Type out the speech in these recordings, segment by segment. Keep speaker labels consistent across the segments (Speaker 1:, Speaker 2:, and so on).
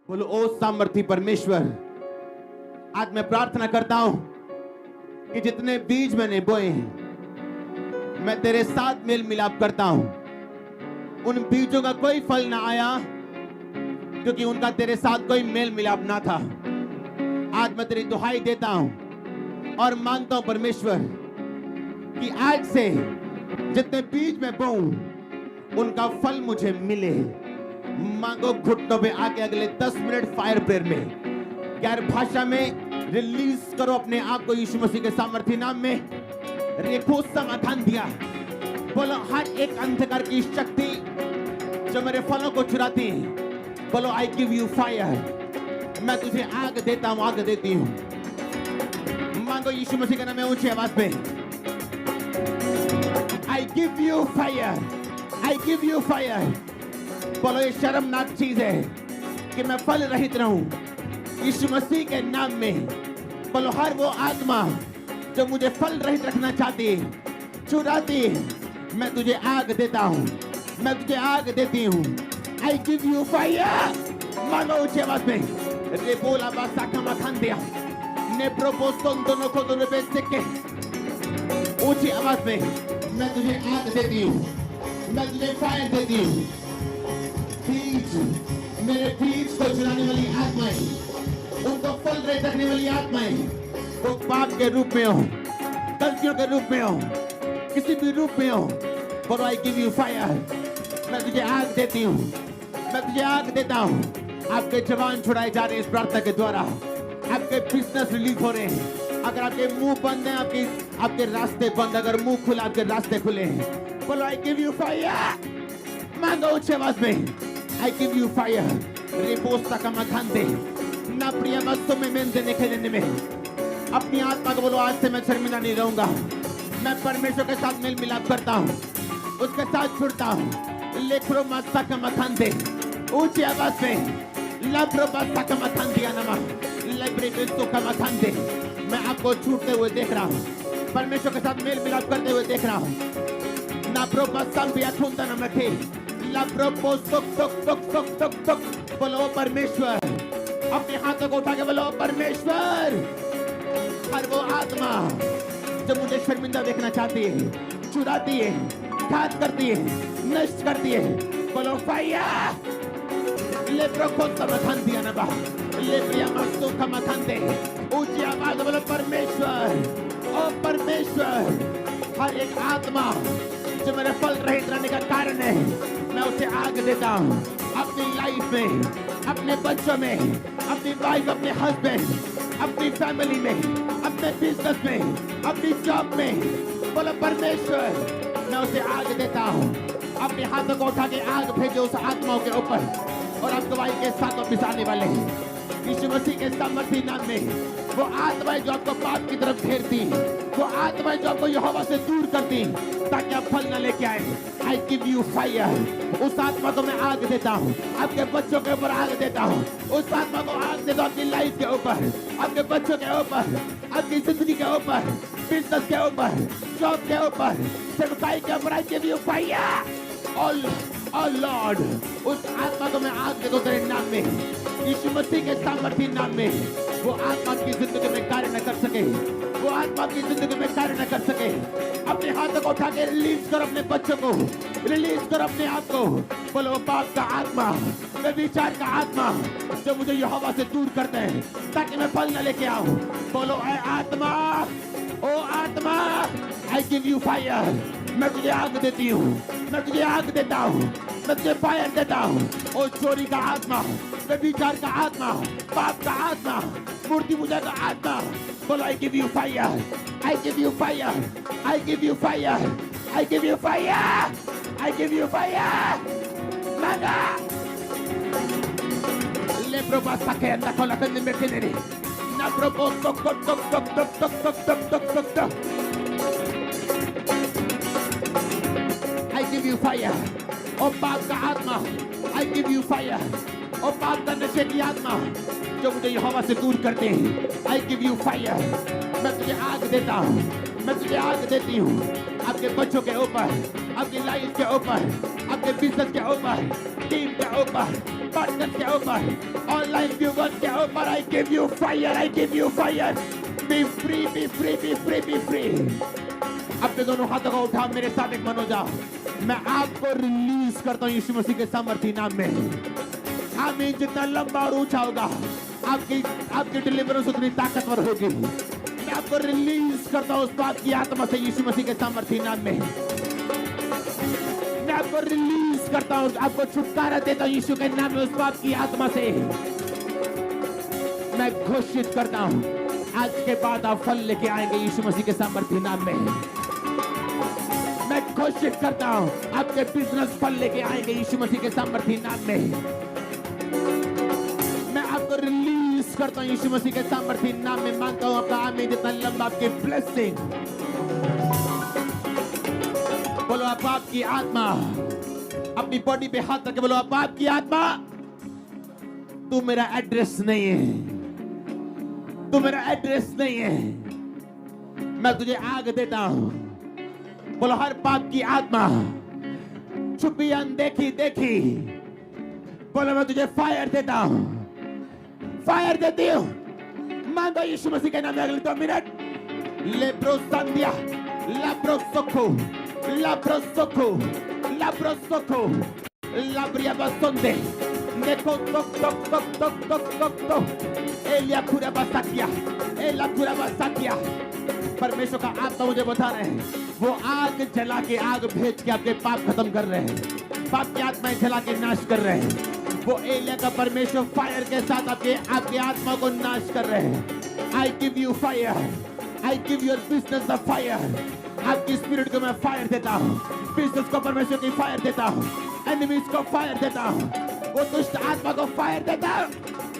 Speaker 1: बोलो ओ सामर्थी परमेश्वर, आज मैं प्रार्थना करता हूं कि जितने बीज मैंने बोए हैं मैं तेरे साथ मेल मिलाप करता हूं। उन बीजों का कोई फल ना आया क्योंकि उनका तेरे साथ कोई मेल मिलाप ना था। आज मैं तेरी दुहाई देता हूं और मानता हूं परमेश्वर कि आज से जितने बीज मैं बोऊं उनका फल मुझे मिले। मांगो घुटनों पे आके अगले 10 मिनट फायर प्रेयर में गैर भाषा में रिलीज करो अपने आप को यीशु मसीह के सामर्थी नाम में। रेखो समाधान दिया। बोलो हर एक अंधकार की शक्ति जो मेरे फलों को चुराती है, बोलो आई गिव यू फायर। मैं तुझे आग देता हूं, आग देती हूं। मांगो यीशु मसीह का नाम है ऊंची आवाज में। I give you fire, I give you fire. बोलो ये शर्मनाक चीज है कि मैं फल रहित रहूं यीशु मसीह के नाम में। बोलो हर वो आत्मा जो मुझे फल रहित रखना चाहती है, चुराती है, मैं तुझे आग देता हूं, मैं तुझे आग देती हूं। I give you fire. मानो ऊंची आवाज में। रे बोला बासा का मखान दिया ने प्रोपोस्तों दोनों को दोनों पे सिक्के। ऊंची आवाज में मैं तुझे आग देती हूं, मैं तुझे फायर देती हूं। बीज, मेरे बीज को चुराने वाली आत्माएं, उनको फल रहित रखने वाली आत्माएं, वो पाप के रूप में हो, गलतियों के रूप में हो, किसी भी रूप में हो, बोलो आई गिव यू फायर। मैं तुझे आग देती हूँ, मैं तुझे आग देता हूँ। आपके जवान छुड़ाए जा रहे हैं इस प्रार्थना के द्वारा। आपके बिजनेस रिलीज हो रहे हैं। अगर आपके मुंह बंद हैं, आपके रास्ते बंद, अगर मुंह खुला आपके रास्ते खुले हैं, बोलो आई गिव यू फायर। मांगो ऊंची आवाज में। I give you fire. रिपोस्ता का मखान दे ना प्रिय मस्तों में मेन देने के लेने में अपनी आत्मा को बोलो आज से मैं शर्मिंदा नहीं रहूंगा। मैं परमेश्वर के साथ मेल मिलाप करता हूँ, उसके साथ छुड़ता हूँ। लेखरो मस्ता का मखान दे ऊंची आवाज में। लब्रो मस्ता का मखान दिया नमा लेब्रे बिस्तों का मखान दे। मैं आपको छूटते हुए देख रहा हूँ, परमेश्वर के साथ मेल मिलाप करते हुए देख रहा हूँ। ना प्रो मस्ता बिया छूटता न रखे। बोलो परमेश्वर, अपने हाथों को उठा के बोलो परमेश्वर। हर वो आत्मा जो मुझे शर्मिंदा देखना चाहती है, चुराती है, घात करती है, नष्ट करती है, बोलो फायर। लेब्रो को समाधान दिया ना बा, लेब्रिया मस्तों का मखान दे। ऊंची आवाज बोलो परमेश्वर, ओ परमेश्वर। हर एक आत्मा जो मेरे फल रहित रहने का कारण है, मैं उसे आग देता हूँ। अपनी लाइफ में, अपने बच्चों में, अपनी वाइफ, अपने हस्बैंड, अपनी फैमिली में, अपने बिजनेस में, अपनी जॉब में, बोलो परमेश्वर मैं उसे आग देता हूँ। अपने हाथों को उठा के आग भेजो उस आत्माओं के ऊपर और आप गवाही के साथ वापिस आने वाले हैं यीशु मसीह के सामर्थी नाम में। वो आत्माएं जो आपको पाप की तरफ घेरती, वो आत्माएं जो आपको यहोवा से दूर करती ताकि आप फल न लेके आए, आई गिव यू फायर। उस आत्मा को मैं आग देता हूँ, आपके बच्चों के ऊपर आग देता हूँ। उस आत्मा को आग देता हूँ आपकी लाइफ के ऊपर, आपके बच्चों के ऊपर, आपकी जिंदगी के ऊपर, बिजनेस के ऊपर, जॉब के ऊपर, सेवकाई के ऊपर। I give you fire. और लॉर्ड उस आत्मा को मैं आग देता हूँ तेरे नाम में, यीशु मसीह के सामर्थी नाम में। वो आत्मा की जिंदगी में कार्य न कर सके, वो आत्मा की जिंदगी में कार्य न कर सके। अपने हाथों को उठा के रिलीज करो अपने बच्चों को, रिलीज करो अपने आप को। बोलो पाप का आत्मा, व्यभिचार का आत्मा जो मुझे यहोवा से दूर करते हैं ताकि मैं फल न लेके आऊं, बोलो ऐ आत्मा, ओ आत्मा आई गिव यू फायर। मैं तुझे आग देती हूँ, मैं तुझे आग देता हूँ, मैं तुझे फायर देता हूँ। ओ चोरी का आत्मा, व्यभिचार का आत्मा, पाप का आत्मा, मूर्ति पूजा का आत्मा, बोलो I give you fire, I give you fire, I give you fire, I give you fire, I give you fire. मांगा ले प्रोबा सके अंदर खोला करने में किने रे ना प्रोबो टक टक टक टक टक टक टक टक टक टक। I give you fire. ओ पाप का आत्मा, I give you fire. ओ पाप का नशे की आत्मा जो मुझे यहोवा से दूर करते हैं, I give you fire. मैं तुझे आग देता हूँ, मैं तुझे आग देती हूँ। आपके बच्चों के ऊपर, आपकी लाइफ के ऊपर, आपके बिजनेस के ऊपर, टीम के ऊपर, पॉडकास्ट के ऊपर, ऑनलाइन व्यूअर्स के ऊपर, I give you fire, I give you fire. Be free, be free, be free, be free. अपने दोनों हाथों को उठा, मेरे साथ एक मनो जाओ। मैं आपको रिलीज करता हूँ यीशु मसीह के सामर्थी नाम में। आमीन। जितना लंबा और ऊंचा होगा, आपकी डिलीवरेंस उतनी ताकतवर होगी। मैं आपको रिलीज करता हूँ उस बात की आत्मा से यीशु मसीह के सामर्थी नाम में। मैं आपको रिलीज करता हूँ, आपको छुटकारा देता हूँ यीशु के नाम में उस बात की आत्मा से। मैं घोषित करता हूँ, आज के बाद आप फल लेके आएंगे यीशु मसीह के सामर्थी नाम में। मैं घोषित करता हूँ, आपके बिजनेस फल लेके आएंगे यीशु मसीह के सामर्थी नाम में। मैं आपको रिलीज करता हूँ यीशु मसीह के सामर्थी नाम में। मांगता हूँ आपका आमीन। जितना लंबा आपकी ब्लेसिंग, बोलो आप आपकी आत्मा, अपनी बॉडी पे हाथ रखे बोलो आप आपकी आत्मा, तू मेरा एड्रेस नहीं है, तू मेरा एड्रेस नहीं है। मैं तुझे आग देता हूं। बोलो हर पाप की आत्मा, छुपी अनदेखी देखी, बोलो मैं तुझे फायर देता हूं, फायर देती हूं। मांगो यीशु मसीह के नाम में अगले 2 मिनट। लेब्रोसांदिया, लाब्रोसोको, लाब्रोसोको, लाब्रोसोको, लाब्रिया बसोंदे, नेको टोक टोक टोक टोक टोक टोक टोक, एलिया पूरा बसाकिया, एला पूरा बसाकिया। परमेश्वर का आत्मा मुझे बता रहे हैं, वो आग जला के, आग भेज के आपके पाप खत्म कर रहे हैं, पाप की आत्माएं जला के नाश कर रहे हैं। वो एलिया का परमेश्वर फायर के साथ आपके आत्मा को नाश कर रहे हैं। I give you fire, I give your business the fire. आपकी स्पिरिट को मैं फायर देता हूँ, बिजनेस को परमेश्वर की फायर देता हूँ, एनिमीज को फायर देता हूँ, वो दुष्ट आत्मा को फायर देता हूँ।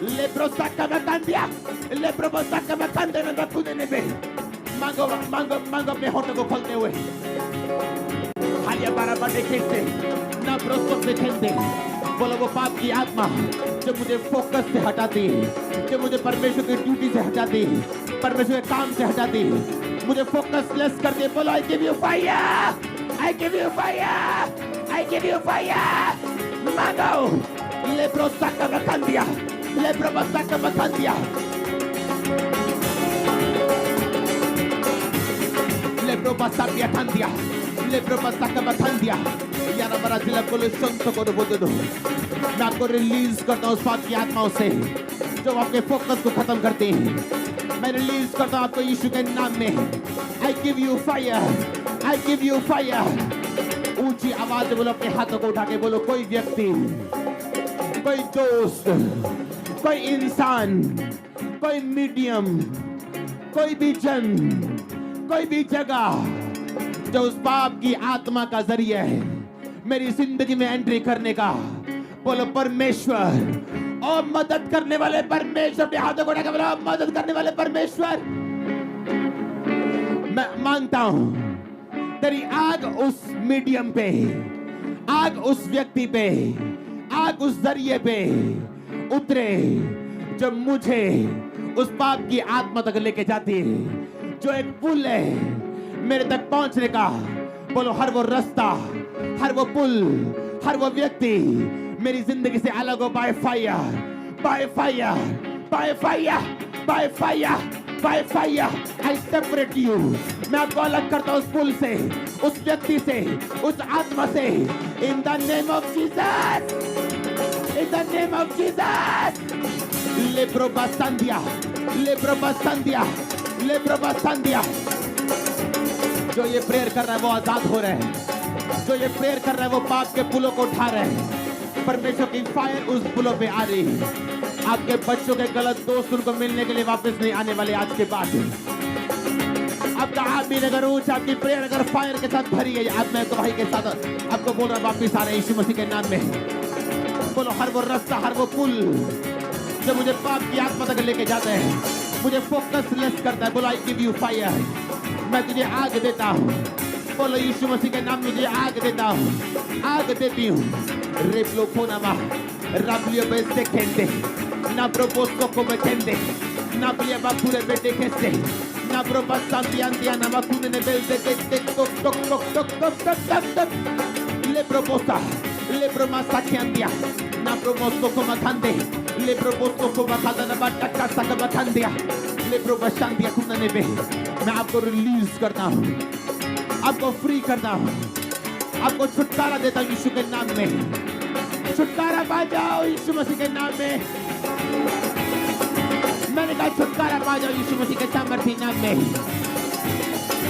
Speaker 1: लेब्रोसा का मकान दिया, लेब्रोसा का मकान देने का खुदने पे मांगो मांगो मांगो अपने होठों को खोलते हुए। हालिया बारा बड़े खेलते ना ब्रोस्टो पे खेलते। बोलो वो पाप की आत्मा जो मुझे फोकस से हटाती है, जो मुझे परमेश्वर की ड्यूटी से हटाती है, परमेश्वर के काम से हटाती है, मुझे फोकस लेस कर दे। बोलो I give you fire, I give you fire, I give you fire. मांगो लेब्रोसा का मकान दिया, लेब्रोसा का मकान दिया, लेब्रोसा दिया खान दिया, लेब्रोसा का मकान दिया। यारा बड़ा जिला पुलिस संतो को बोल दो। मैं आपको रिलीज करता हूँ उस पाप की आत्माओं से जो आपके फोकस को खत्म करते हैं। मैं रिलीज करता हूँ आपको यीशु के नाम में। I give you fire, I give you fire. ऊंची आवाज में बोलो, अपने हाथों को उठा के बोलो, कोई व्यक्ति, कोई दोस्त, कोई इंसान, कोई मीडियम, कोई भी जन, कोई भी जगह जो उस पाप की आत्मा का जरिया है मेरी जिंदगी में एंट्री करने का, बोलो परमेश्वर और मदद करने वाले परमेश्वर। अपने हाथों को उठा के बोलो, मदद करने वाले परमेश्वर। मैं मांगता हूं तेरी आग उस मीडियम पे, आग उस व्यक्ति पे, आग उस जरिए पे उतरे जो मुझे उस पाप की आत्मा तक लेके जाती है, जो एक पुल है मेरे तक पहुंचने का। बोलो हर वो रास्ता, हर वो पुल, हर वो व्यक्ति मेरी जिंदगी से अलग हो। Bye fire, by fire, by fire, by fire, by fire I separate you. मैं आपको अलग करता हूँ उस पुल से, उस व्यक्ति से, उस आत्मा से। In the name of Jesus, in the name of Jesus. लेब्रोबासांदिया, लेब्रोबासांदिया, लेब्रोबासांदिया। जो ये प्रेयर कर रहा है वो आजाद हो रहे हैं, जो ये प्रेयर कर रहा है वो पाप के पुलों को उठा रहे हैं। परमेश्वर की फायर उस पुलों पे आ रही है। आपके बच्चों के गलत दोस्त उनको मिलने के लिए वापस नहीं आने वाले आज के बाद। आपका आमीन अगर ऊंचा, आपकी प्रेयर अगर फायर के साथ भरी है, आज मैं गवाही के साथ आपको बोल रहा वापस आ रहे हैं यीशु मसीह के नाम में। बोलो हर वो रास्ता, हर वो पुल जो मुझे पाप की आत्मा तक लेके जाते हैं, मुझे फोकस लेस करता है। बोलो आई गिव यू फायर, मैं तुझे आग देता हूँ। बोलो यीशु मसीह के नाम में तुझे आग देता हूँ, आग देती हूँ। रेपलो फोनामा राबलियो बेस्ते खेलते ना प्रोपोस्को को मैं खेलते ना प्रिया बापुरे बेटे खेलते ना प्रोपास सांतियांतिया ना बाकुने ने बेल दे टक टक टक टक टक टक टक टक ले प्रोपोसा Le promasa candia. Na promosto come cande. Le proposto come cada na batta casa come candia. Le probashandia kuna nebe. मैं आपको रिलीज करता हूँ, आपको फ्री करता हूँ, आपको छुटकारा देता हूँ यीशु के नाम में। छुटकारा पा जाओ यीशु मसीह के नाम में। मैंने कहा छुटकारा पा जाओ यीशु मसीह के सामर्थ्य नाम में।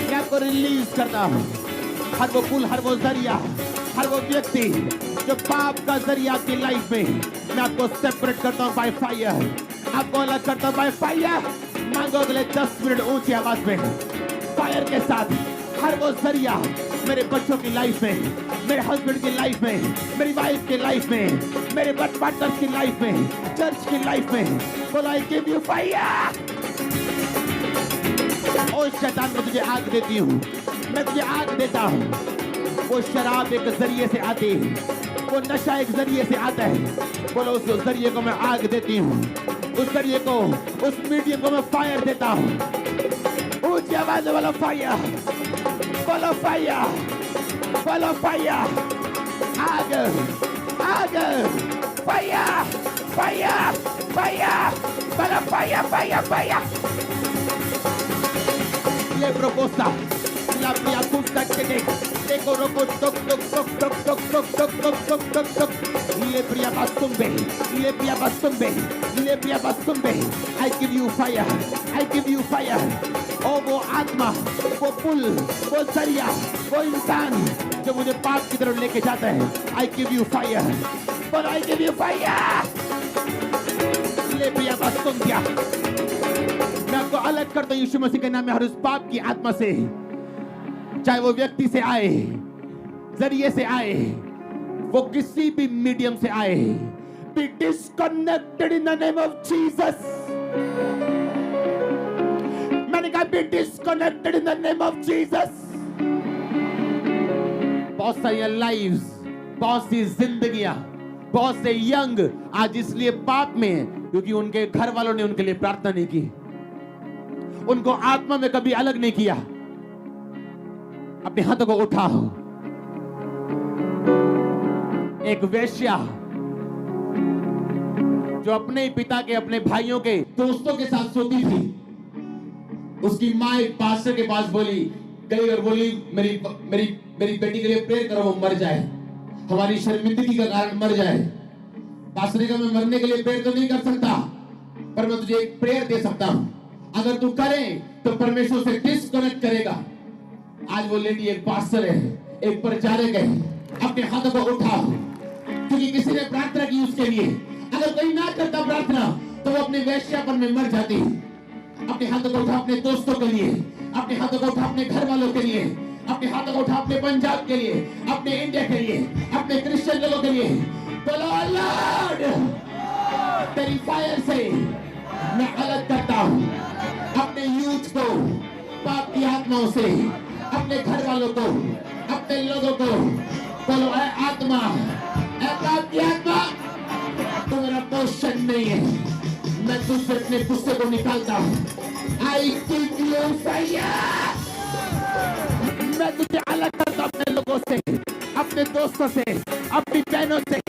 Speaker 1: मैं आपको रिलीज करता हूँ। हर वो पुल, हर वो जरिया, हर वो व्यक्ति जो पाप का जरिया आपकी लाइफ में, मैं आपको सेपरेट करता हूँ बाय फायर। आपको अलग करता हूँ बाय फायर। मांगो अगले 10 मिनट ऊंची आवाज में फायर के साथ। हर वो जरिया मेरे बच्चों की लाइफ में, मेरे हस्बैंड की लाइफ में, मेरी वाइफ की लाइफ में, मेरे पार्टनर्स की लाइफ में, चर्च की लाइफ में, बोलो आई गिव यू फायर। ओ शैतान, मैं तुझे आग देती हूँ, मैं तुझे आग देता हूँ। वो शराब एक जरिए से आती है, वो नशा एक जरिए से आता है। बोलो उस जरिए को मैं आग देती हूँ, उस जरिए को, उस मीडियम को मैं फायर देता हूँ। ऊंची आवाज वाला फायर, बोलो फायर, बोलो फायर। आग, आग, फायर, फायर, फायर, बोलो fire, fire, fire. Le proposta, la mia custa che te coroco toc toc toc toc toc toc toc toc toc toc toc. Le bria bastumbe, le bria bastumbe, le bria bastumbe. I give you fire, I give you fire. ओ वो आत्मा, वो पुल, वो जरिया, वो इंसान जो मुझे पाप की तरफ लेके जाता है, I give you fire, but I give you fire. ले बरिया bastumbe. मैं आपको अलग करता हूँ यीशु मसीह के नाम में हर उस पाप की आत्मा से, चाहे वो व्यक्ति से आए, जरिए से आए, वो किसी भी मीडियम से आए। Be disconnected in the name of Jesus. मैंने कहा be disconnected in the name of Jesus. बहुत सारी लाइव्स, बहुत सी जिंदगियां, बहुत से यंग आज इसलिए पाप में हैं क्योंकि उनके घर वालों ने उनके लिए प्रार्थना नहीं की, उनको आत्मा में कभी अलग नहीं किया। अपने हाथों को उठाओ। एक वेश्या जो अपने ही पिता के, अपने भाइयों के, दोस्तों के साथ सोती थी, उसकी माँ एक पास्टर के पास गई और बोली मेरी बेटी के लिए प्रेयर करो, वो मर जाए, हमारी शर्मिंदगी का कारण मर जाए। पास्टर ने कहा मैं मरने के लिए प्रेयर तो नहीं कर सकता, पर मैं तुझे एक प्रेयर दे सकता हूं, अगर तू करे तो परमेश्वर से डिस्कनेक्ट करेगा। आज वो लेडी एक पास्टर है, एक प्रचारक है। अपने हाथों को उठाओ, क्योंकि किसी ने प्रार्थना की उसके लिए। अगर कोई ना करता प्रार्थना तो वो अपने वेश्यापन में मर जाती। अपने हाथों को उठा अपने दोस्तों के लिए, अपने हाथों को उठा अपने घर वालों के लिए, अपने हाथों को उठा अपने पंजाब के लिए, अपने इंडिया के लिए, अपने क्रिश्चियन लोगों के लिए। बोलो लॉर्ड, तेरी फायर से मैं अलग करता हूं अपने यूथ को पाप की आत्माओं से, अपने घर वालों को, अपने लोगों को। बोलो ऐ आत्मा, ऐ पाप की आत्मा, तो मेरा पोषण नहीं है, मैं तुझसे अपने गुस्से को निकालता हूं। I give you fire. मैं तुझे अलग करता हूं अपने लोगों से, अपने दोस्तों से, अपनी बहनों से,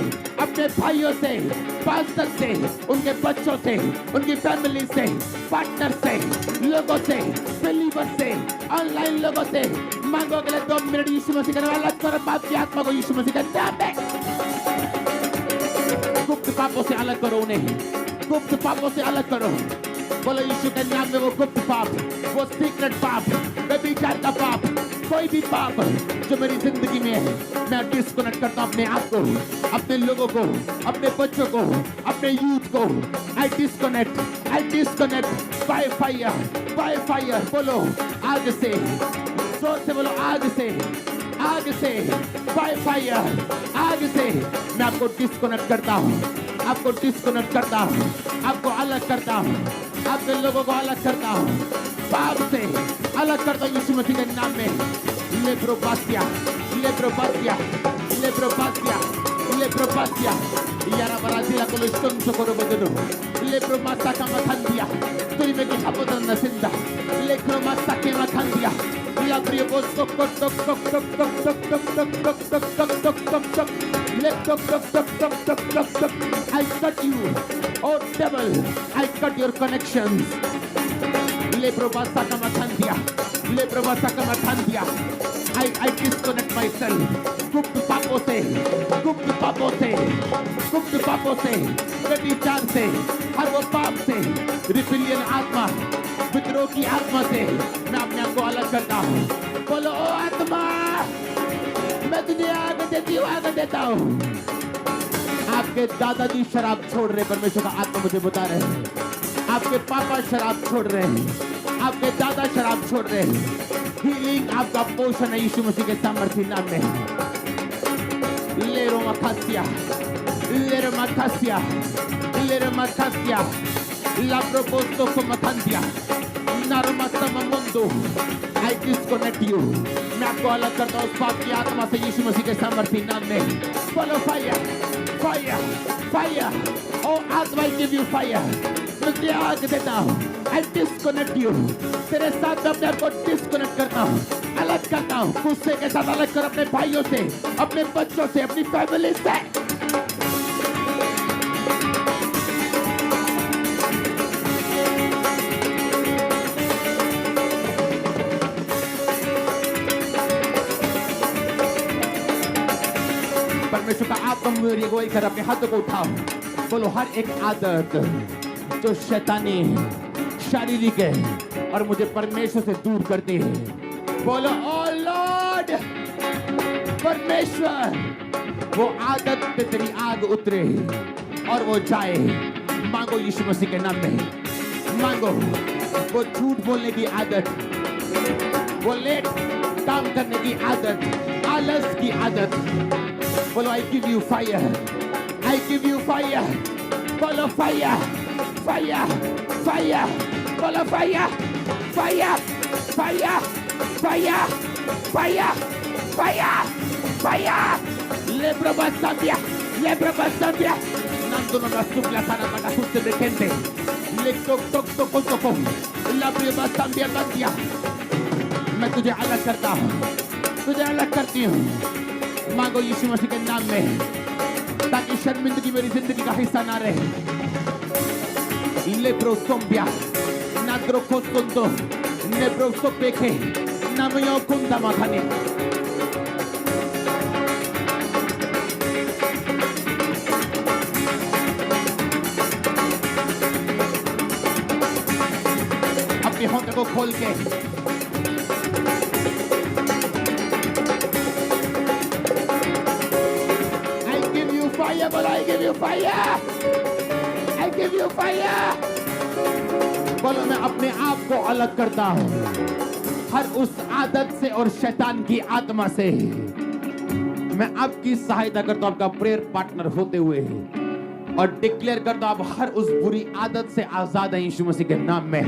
Speaker 1: अपने भाइयों से, पास्टर से, उनके बच्चों से, उनकी फैमिली से, पार्टनर से, लोगों से, बिलीवर से, ऑनलाइन लोगों से। मांगो अगले 2 मिनट यीशु मसीह का नाम, अलग करो पाप की आत्मा को यीशु मसीह का नाम में। गुप्त पापों से अलग करो उन्हें, गुप्त पापों से अलग करो। बोलो यीशु के नाम में वो गुप्त पाप, वो सीक्रेट पाप, व्यभिचार का पाप, कोई भी पाप जो मेरी जिंदगी में है, मैं डिस्कनेक्ट करता हूं अपने आप को, अपने लोगों को, अपने बच्चों को, अपने यूथ को। I disconnect by fire, by fire. बोलो आग से, जोर से बोलो आग से, आग से, बाय फायर, आग से। मैं आपको डिस्कनेक्ट करता हूं, आपको डिस्कनेक्ट करता हूं, आपको अलग करता हूं, आपके लोगों को अलग करता हूं, पाप से अलग करता हूं यीशु मसीह के नाम में। लेब्रोबासिया, लेब्रोबासिया, लेब्रोबासिया, लेब्रोबासिया। यारा बराजिला को लिस्टन सोकोरो बदलो। लेब्रोमासा का मथांदिया, तुरी में की हापोतन नसिंदा। लेब्रोमासा के मथांदिया, इला Labrio go tok tok tok tok tok tok tok tok tok tok tok tok tok tok tok. Let tok tok tok tok tok tok tok. I cut you. Oh devil, I cut your connections. Leprobasa kamatandia. Leprobasa kamatandia. I disconnect myself. गुप्त पापों से, गुप्त पापों से, गुप्त पापों से, व्यभिचार से, हर वो पाप से, रिबिलियन आत्मा, विद्रोह की आत्मा से मैं अपने आप को अलग करता हूँ। बोलो ओ आत्मा, मैं तुझे आग देती हूँ, आग देता हूँ। आपके दादाजी शराब छोड़ रहे, परमेश्वर का आत्मा मुझे बता रहे हैं। आपके पापा शराब छोड़ रहे हैं, आपके दादा शराब छोड़ रहे हैं। हीलिंग आपका पोषण है यीशु मसीह के सामर्थ्य नाम में। लेरो मकासिया, लेरो मकासिया, लेरो मकासिया, लाब्रोपोस्तो को मकांदिया, नारमास्तम मुंडो। I disconnect you. मैं आपको अलग करता हूँ उस पाप की आत्मा से यीशु मसीह के सामर्थ्य नाम में। Follow fire, fire, fire. Oh आत्मा, I give you fire. मैं तुझे आग देता हूँ। I disconnect you. तेरे साथ मैं अपने आप को डिस्कनेक्ट करता हूँ, अलग करता हूँ। गुस्से के साथ अलग कर अपने भाइयों से, अपने बच्चों से, अपनी फैमिली से। परमेश्वर का आत्मा मेरी अगुवाई कर अपने हाथों को उठाओ। बोलो हर एक आदत जो शैतानी शारीरिक है और मुझे परमेश्वर से दूर करती है। बोलो ओ लॉर्ड, परमेश्वर वो आदत पे तेरी आग उतरे और वो जाए। मांगो यीशु मसीह के नाम में, मांगो। वो झूठ बोलने की आदत, वो लेट काम करने की आदत, आलस की आदत। बोलो I give you fire, I give you fire. बोलो fire, fire, fire. बोलो fire, fire, fire, fire, fire, fire, fire. Lebro basambia, lebro basambia. Nando no nasupla sana para justo de gente. Le toc toc toc toc toc. Lebro basambia bandia. मैं तुझे अलग करता हूँ, तुझे अलग करती हूँ। मांगो यीशु मसीह के नाम में, ताकि शर्मिंदगी मेरी जिंदगी का हिस्सा ना रहे। लेब्रो सोम्बिया, नाद्रो कोसोंदो, नेब्रो सोपेके, नामयो कुंदा माखाने। अपने होंठ को खोल के fire, but I give you fire. I give you fire. बोलो मैं अपने आप को अलग करता हूँ हर उस आदत से और शैतान की आत्मा से। मैं आपकी सहायता करता हूँ आपका प्रेयर पार्टनर होते हुए और डिक्लेयर करता हूँ आप हर उस बुरी आदत से आजाद हैं यीशु मसीह के नाम में।